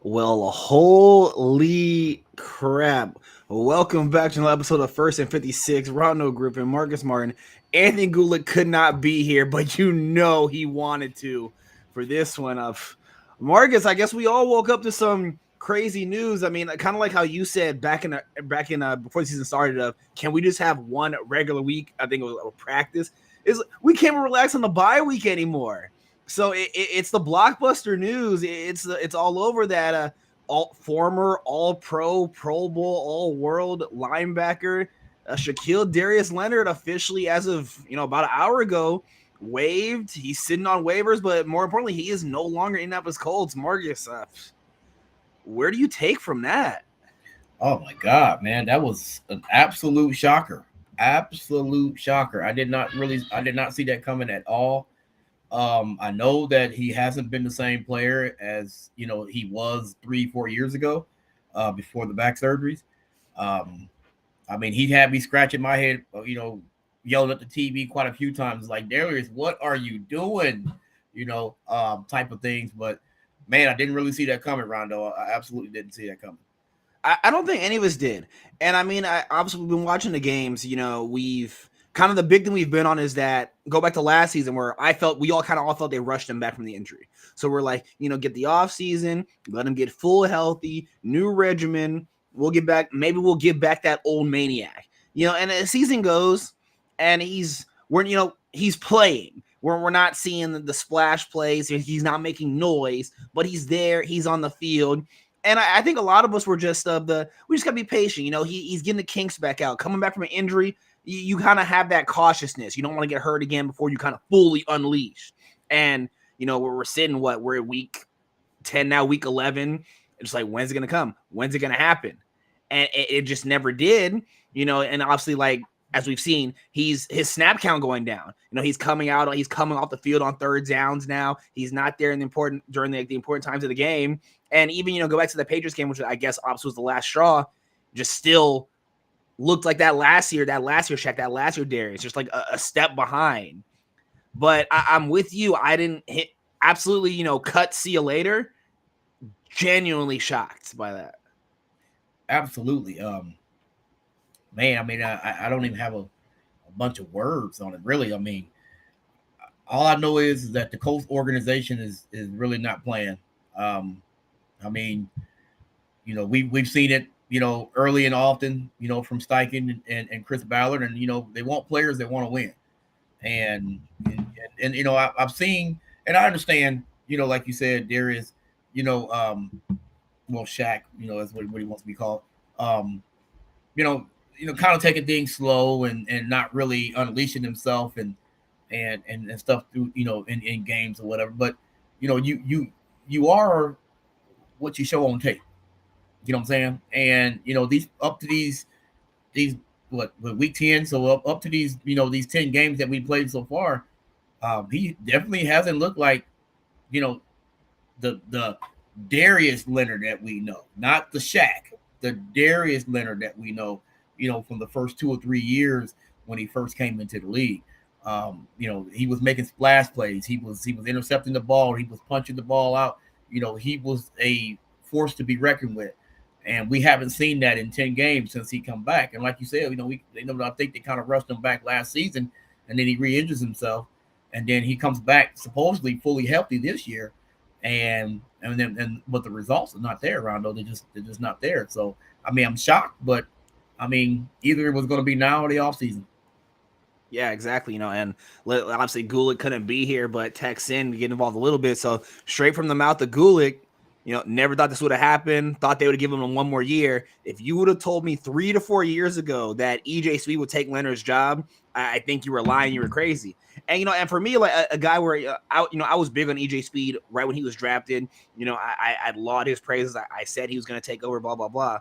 Well, holy crap. Welcome back to another episode of First and 56. Rondo Group and Marcus Martin. Anthony Gulick could not be here, but you know he wanted to for this one. Of Marcus, I guess we all woke up to some crazy news. I mean, kind of like how you said back in before the season started of, can we just have one regular week? I think it was a practice. Is we can't relax on the bye week anymore. So it's the blockbuster news. It's all over that former All Pro, Pro Bowl, All World linebacker Shaquille Darius Leonard officially, as of about an hour ago, waived. He's sitting on waivers, but more importantly, he is no longer in Indianapolis Colts. Marcus, where do you take from that? Oh my God, man, that was an absolute shocker. Absolute shocker. I did not see that coming at all. I know that he hasn't been the same player as he was 3-4 years ago, before the back surgeries. I mean, he had me scratching my head, yelling at the TV quite a few times, like, Darius, what are you doing? Type of things. But man, I didn't really see that coming, Rondo. I absolutely didn't see that coming. I don't think any of us did. And I mean, obviously we've been watching the games. We've kind of, the big thing we've been on is that, go back to last season where we all felt they rushed him back from the injury. So we're like, get the off season, let him get full healthy, new regimen. We'll get back. Maybe we'll give back that old maniac, and the season goes and he's playing. We're not seeing the splash plays. He's not making noise, but he's there. He's on the field. And I think a lot of us were just we just gotta be patient. He's getting the kinks back out, coming back from an injury. You kind of have that cautiousness. You don't want to get hurt again before you kind of fully unleash. And we're sitting, we're at week 10 now, week 11. It's like, when's it gonna come? When's it gonna happen? And it just never did. And obviously, like, as we've seen, his snap count going down. He's coming off the field on third downs now. He's not there in during the important times of the game. And even, go back to the Patriots game, which I guess obviously was the last straw, just still looked like that last year Shaq, that last year Darius, just like a step behind. But I'm with you. I didn't hit absolutely, cut, see you later. Genuinely shocked by that. Absolutely. Man, I mean, I don't even have a bunch of words on it, really. I mean, all I know is that the Colts organization is really not playing. I mean, we've seen it, early and often, from Steichen and Chris Ballard, and they want players that want to win. And I've seen, and I understand, like you said, Darius, Shaq, is what he wants to be called. Kind of taking things slow and not really unleashing himself and stuff through, in games or whatever. But, you are what you show on tape. You know what I'm saying? And, these week 10, so up to these, these 10 games that we played so far, he definitely hasn't looked like, the Darius Leonard that we know, not the Shaq, the Darius Leonard that we know, from the first 2 or 3 years when he first came into the league. He was making splash plays. He was intercepting the ball. He was punching the ball out. He was a force to be reckoned with. And we haven't seen that in 10 games since he come back. And like you said, I think they kind of rushed him back last season, and then he re-injures himself. And then he comes back supposedly fully healthy this year. But the results are not there, Rondo. They're just not there. So, I mean, I'm shocked, but I mean, either it was going to be now or the offseason. Yeah, exactly. And obviously Gulick couldn't be here, but texts in to get involved a little bit. So straight from the mouth of Gulick, never thought this would have happened. Thought they would have given him one more year. If you would have told me 3 to 4 years ago that EJ Sweet would take Leonard's job, I think you were lying. You were crazy. And, and for me, like a guy where, I was big on EJ Speed right when he was drafted. I lauded his praises. I said he was going to take over, blah, blah, blah.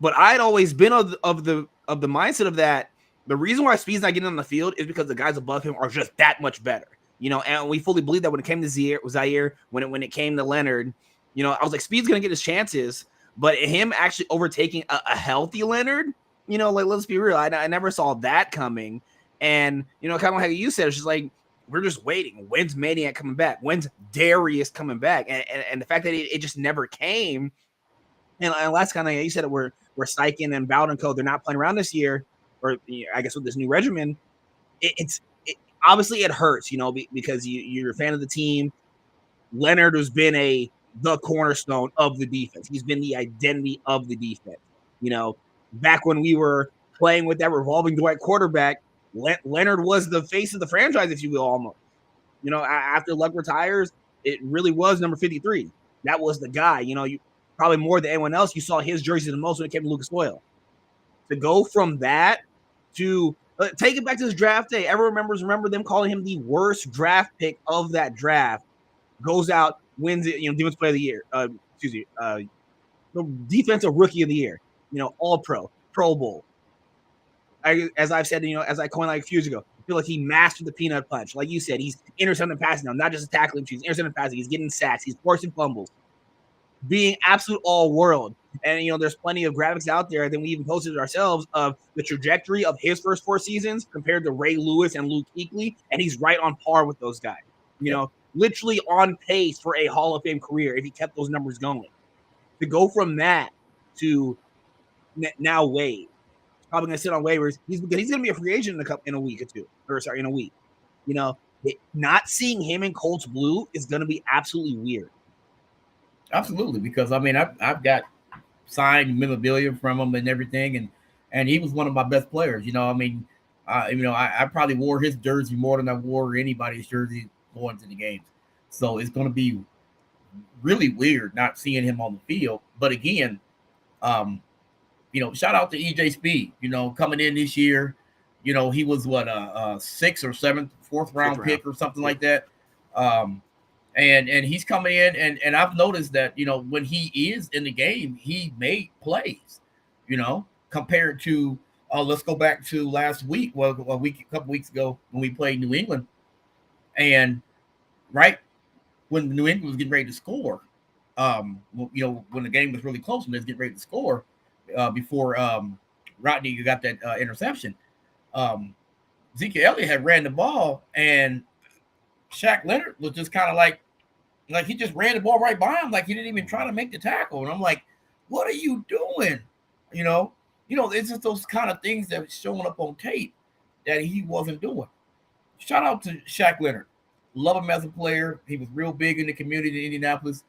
But I'd always been of the mindset of that. The reason why Speed's not getting on the field is because the guys above him are just that much better. And we fully believe that when it came to Zaire, when it came to Leonard, I was like, Speed's gonna get his chances, but him actually overtaking a healthy Leonard, like, let's be real, I never saw that coming. And kind of like you said, it's just like, we're just waiting. When's Maniac coming back? When's Darius coming back? And the fact that it just never came. And last kind of, you said it, we're Sykin and Bowden Co. They're not playing around this year, or I guess with this new regimen. Obviously it hurts, because you're a fan of the team. Leonard has been the cornerstone of the defense. He's been the identity of the defense. Back when we were playing with that revolving door at quarterback, Leonard was the face of the franchise, if you will, almost. After Luck retires, it really was number 53. That was the guy. You probably more than anyone else, you saw his jersey the most when it came to Lucas Oil. To go from that to take it back to his draft day. Everyone remember them calling him the worst draft pick of that draft. Goes out, wins it, defensive player of the year. The defensive rookie of the year. All pro, Pro Bowl. As I've said, as I coined like a few years ago, I feel like he mastered the peanut punch. Like you said, he's intercepting passing now, not just a tackling. He's intercepting passing. He's getting sacks. He's forcing fumbles. Being absolute all world. And, there's plenty of graphics out there. I think we even posted it ourselves of the trajectory of his first 4 seasons compared to Ray Lewis and Luke Kuechly. And he's right on par with those guys. Literally on pace for a Hall of Fame career if he kept those numbers going. To go from that to now Waived. Probably going to sit on waivers. He's going to be a free agent in a week or two. In a week. Not seeing him in Colts blue is going to be absolutely weird. Absolutely, because I've got signed memorabilia from him and everything, and he was one of my best players. I probably wore his jersey more than I wore anybody's jersey going to the games. So it's going to be really weird not seeing him on the field. But again, shout out to EJ Speed. Coming in this year, he was what a 6th or 7th, 4th round pick or something like that. And he's coming in, and I've noticed that, when he is in the game, he made plays, compared to, let's go back to last week, a couple weeks ago when we played New England. And right when New England was getting ready to score, when the game was really close and they was getting ready to score before Rodney got that interception, Ezekiel Elliott had ran the ball, and Shaq Leonard was just kind of like he just ran the ball right by him, like he didn't even try to make the tackle. And I'm like, what are you doing? It's just those kind of things that was showing up on tape that he wasn't doing. Shout out to Shaq Leonard. Love him as a player. He was real big in the community in Indianapolis.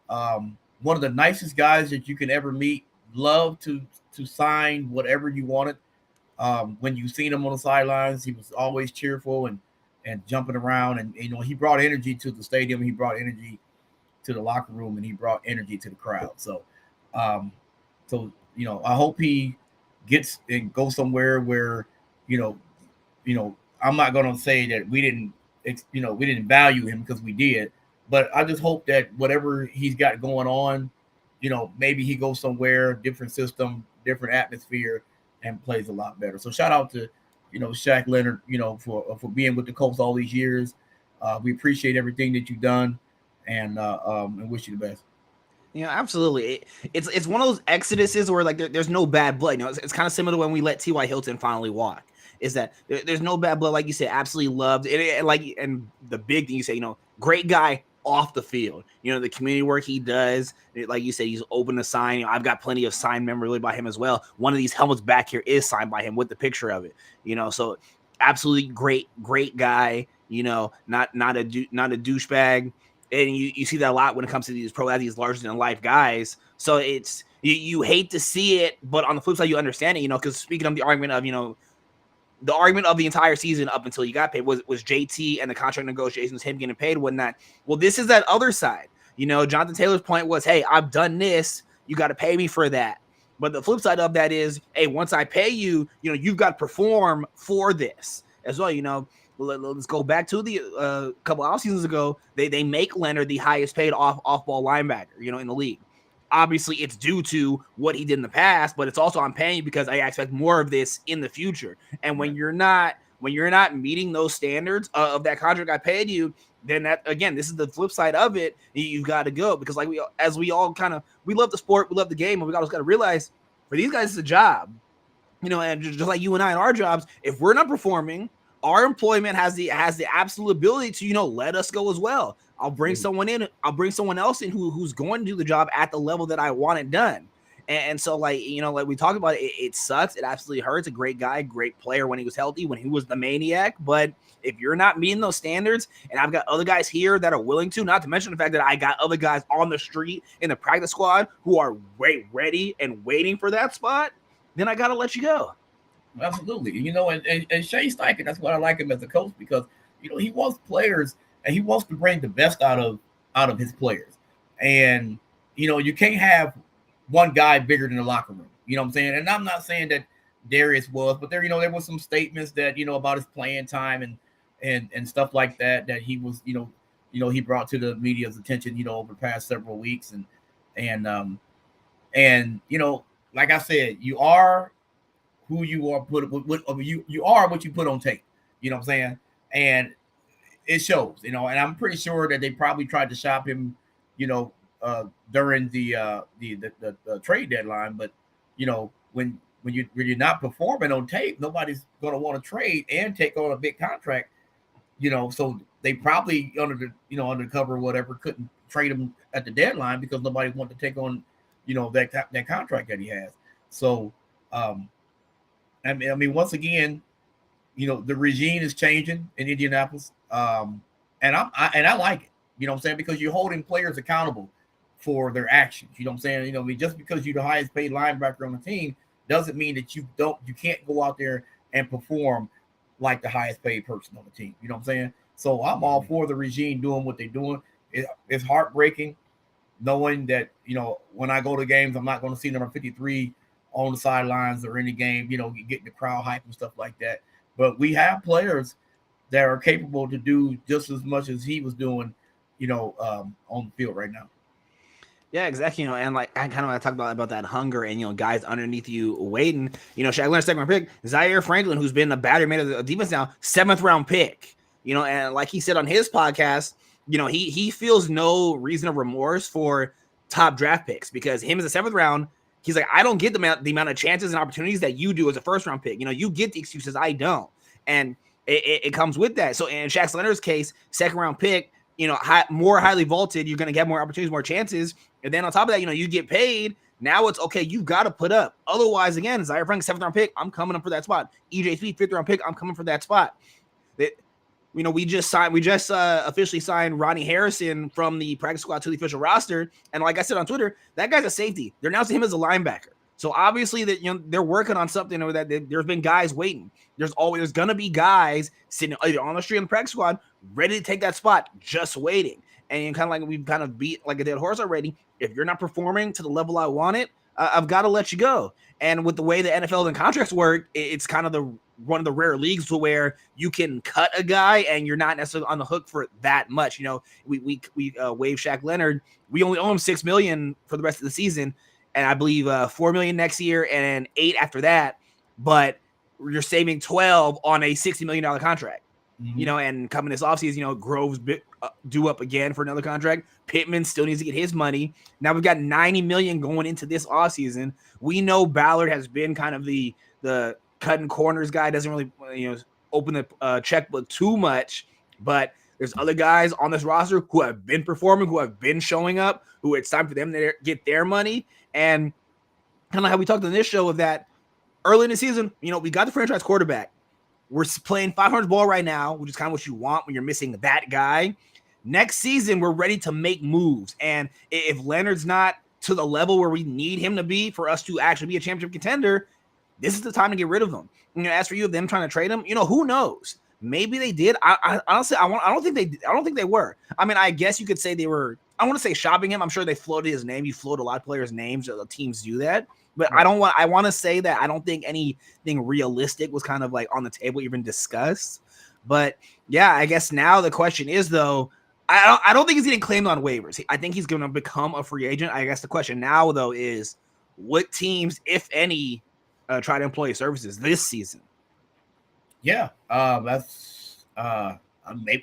One of the nicest guys that you can ever meet. Love to sign whatever you wanted. When you seen him on the sidelines, he was always cheerful and jumping around, and he brought energy to the stadium, he brought energy to the locker room, and he brought energy to the crowd. So I hope he gets and goes somewhere where I'm not going to say that we didn't value him, because we did, but I just hope that whatever he's got going on, maybe he goes somewhere, different system, different atmosphere, and plays a lot better. So shout out to Shaq Leonard, for being with the Colts all these years. We appreciate everything that you've done, and wish you the best. Absolutely. It's one of those exoduses where like there's no bad blood. It's kind of similar to when we let T.Y. Hilton finally walk. Is that there's no bad blood, like you said, absolutely loved it. And the big thing you say, great guy off the field. The community work he does, like you said, he's open to sign. I've got plenty of signed memorabilia by him as well. One of these helmets back here is signed by him with the picture of it. So absolutely great guy. Not a douchebag. And you see that a lot when it comes to these pro athletes, larger than life guys. So it's you hate to see it, but on the flip side, you understand it. Because speaking of the argument of the argument of the entire season up until you got paid was JT and the contract negotiations, him getting paid, whatnot. Well, this is that other side. Jonathan Taylor's point was, hey, I've done this. You got to pay me for that. But the flip side of that is, hey, once I pay you, you've got to perform for this as well. Let's go back to the couple off seasons ago. They make Leonard the highest paid off ball linebacker, in the league. obviously it's due to what he did in the past, but it's also I'm paying you because I expect more of this in the future. And when you're not meeting those standards of that contract I paid you, then that again, this is the flip side of it. You've got to go because we all kind of we love the sport, we love the game, and we always got to realize for these guys it's a job. And just like you and I in our jobs, if we're not performing, our employment has the absolute ability to let us go as well. I'll bring someone in. I'll bring someone else in who's going to do the job at the level that I want it done. And so like we talked about it sucks. It absolutely hurts. A great guy, great player when he was healthy, when he was the maniac. But if you're not meeting those standards, and I've got other guys here that are willing to, not to mention the fact that I got other guys on the street in the practice squad who are ready and waiting for that spot, then I got to let you go. Absolutely. And Shane Steichen, that's what I like him as a coach because, he wants players and he wants to bring the best out of his players. And, you can't have one guy bigger than the locker room. You know what I'm saying? And I'm not saying that Darius was, but there were some statements that, about his playing time and stuff like that he was, he brought to the media's attention, over the past several weeks. And like I said, you are who you are, you are what you put on tape. You know what I'm saying? And it shows, and I'm pretty sure that they probably tried to shop him, during the trade deadline. But, when you're not performing on tape, nobody's going to want to trade and take on a big contract, so they probably under cover or whatever couldn't trade him at the deadline because nobody wanted to take on, that contract that he has. So, I mean, once again, the regime is changing in Indianapolis, and I like it. You know what I'm saying? Because you're holding players accountable for their actions. You know what I'm saying? Just because you're the highest paid linebacker on the team doesn't mean that you can't go out there and perform like the highest paid person on the team. You know what I'm saying? So I'm all for the regime doing what they're doing. It's heartbreaking knowing that, when I go to games, I'm not going to see number 53 on the sidelines or any game, getting the crowd hype and stuff like that. But we have players that are capable to do just as much as he was doing, on the field right now. Yeah, exactly. And like I kind of want to talk about that hunger and guys underneath you waiting. Shaquille Leonard, second round pick, Zaire Franklin, who's been a battery man of the defense now, 7th round pick. And like he said on his podcast, he feels no reason of remorse for top draft picks because him as a 7th round. He's like, I don't get the amount of chances and opportunities that you do as a first round pick. You get the excuses, I don't. And it comes with that. So in Shaq Leonard's case, 2nd round pick, more highly vaulted, you're going to get more opportunities, more chances. And then on top of that, you get paid. Now it's okay, you've got to put up. Otherwise, again, Zaire Franklin, 7th round pick, I'm coming up for that spot. EJ Speed, 5th round pick, I'm coming for that spot. We just officially signed Ronnie Harrison from the practice squad to the official roster. And like I said on Twitter, that guy's a safety. They're announcing him as a linebacker. So obviously that they're working on something over that. There's been guys waiting. There's going to be guys sitting either on the street in the practice squad ready to take that spot, just waiting. And kind of like we've kind of beat like a dead horse already. If you're not performing to the level I want it, I've got to let you go. And with the way the NFL and contracts work, it's kind of one of the rare leagues to where you can cut a guy and you're not necessarily on the hook for that much. We waived Shaq Leonard. We only owe him $6 million for the rest of the season, and I believe $4 million next year and $8 after that. But you're saving $12 on a $60 million contract. Mm-hmm. And coming this offseason, Grove's due up again for another contract. Pittman still needs to get his money. Now we've got $90 million going into this offseason. We know Ballard has been kind of the cutting corners guy, doesn't really open the checkbook too much, but there's other guys on this roster who have been performing, who have been showing up, who it's time for them to get their money. And kind of how we talked on this show of that early in the season, we got the franchise quarterback. We're playing 500 ball right now, which is kind of what you want when you're missing that guy. Next season, we're ready to make moves. And if Leonard's not to the level where we need him to be for us to actually be a championship contender, this is the time to get rid of him. As for you, them trying to trade him, who knows? Maybe they did. I honestly, I don't think they were. I mean, I guess you could say they were. I want to say shopping him. I'm sure they floated his name. You float a lot of players' names. The teams do that. But right. I want to say that I don't think anything realistic was kind of like on the table, even discussed. But yeah, I guess now the question is though, I don't think he's getting claimed on waivers. I think he's going to become a free agent. I guess the question now, though, is what teams, if any, try to employ his services this season? Yeah, that's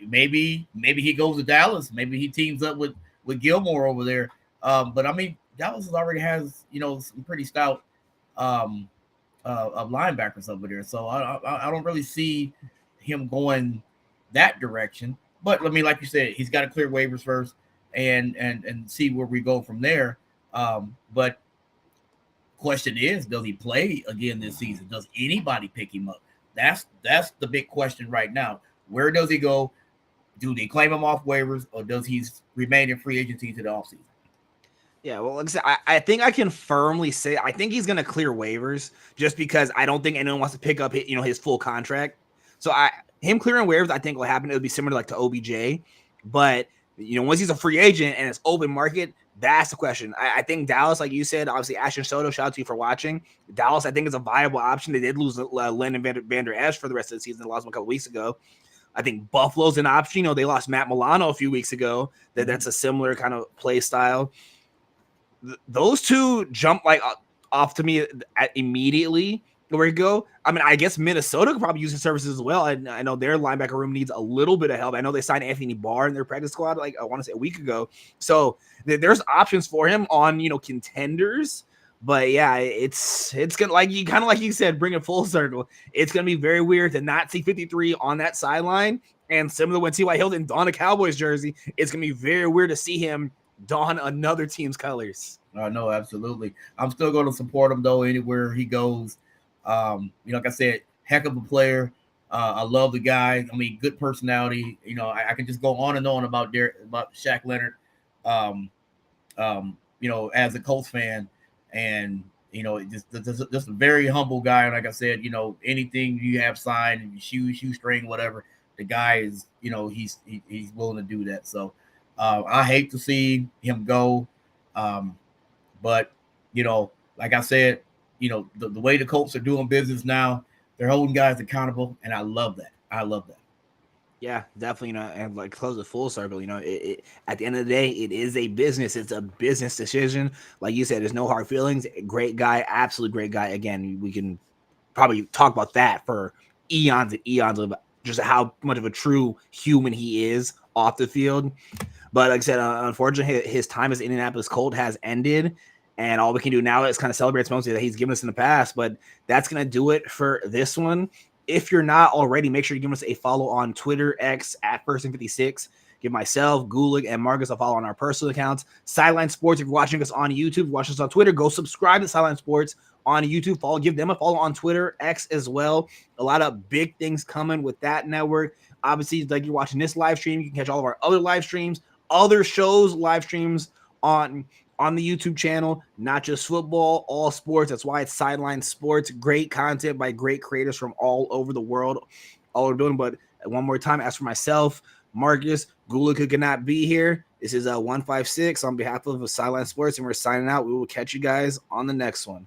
maybe he goes to Dallas. Maybe he teams up with Gilmore over there. But I mean, Dallas already has some pretty stout of linebackers over there. So I don't really see him going that direction. But I mean, like you said, he's got to clear waivers first and see where we go from there. But question is, does he play again this season? Does anybody pick him up? That's the big question right now. Where does he go? Do they claim him off waivers, or does he remain in free agency to the offseason? Yeah, well, like I said, I think I can firmly say I think he's going to clear waivers just because I don't think anyone wants to pick up his full contract. So him clearing waivers, I think will happen. It would be similar to OBJ, but once he's a free agent and it's open market, that's the question. I think Dallas, like you said, obviously Ashton Soto, shout out to you for watching. Dallas, I think, is a viable option. They did lose Leonard Vander Esch for the rest of the season. They lost him a couple weeks ago. I think Buffalo's an option. They lost Matt Milano a few weeks ago. That's a similar kind of play style. Those two jump off to me immediately. Where you go? I mean, I guess Minnesota could probably use his services as well. I know their linebacker room needs a little bit of help. I know they signed Anthony Barr in their practice squad, I want to say a week ago. So there's options for him on contenders. But yeah, it's gonna like you said, bring it full circle. It's gonna be very weird to not see 53 on that sideline, and similar when T.Y. Hilton donned a Cowboys jersey, it's gonna be very weird to see him don another team's colors. No, absolutely. I'm still going to support him though anywhere he goes. Like I said, heck of a player. I love the guy. I mean, good personality. I can just go on and on about Shaq Leonard. As a Colts fan, and just a very humble guy. And like I said, anything you have signed, shoestring, whatever, the guy is, he's willing to do that. So I hate to see him go, but like I said. The way the Colts are doing business now, they're holding guys accountable, and I love that. Yeah, definitely. And close the full circle. At the end of the day, it is a business. It's a business decision. Like you said, there's no hard feelings. Great guy, absolute great guy. Again, we can probably talk about that for eons and eons of just how much of a true human he is off the field. But like I said, unfortunately, his time as Indianapolis Colt has ended. And all we can do now is kind of celebrate some moments that he's given us in the past. But that's going to do it for this one. If you're not already, make sure you give us a follow on Twitter, X, @First&56. Give myself, Gulick, and Marcus a follow on our personal accounts. Sideline Sports, if you're watching us on YouTube, watch us on Twitter, go subscribe to Sideline Sports on YouTube. Give them a follow on Twitter, X as well. A lot of big things coming with that network. Obviously, like you're watching this live stream, you can catch all of our other live streams, other shows, live streams on the YouTube channel, not just football, all sports. That's why it's Sideline Sports. Great content by great creators from all over the world, all we're doing. But one more time, as for myself, Marcus, Gulick could not be here. This is 156 on behalf of Sideline Sports, and we're signing out. We will catch you guys on the next one.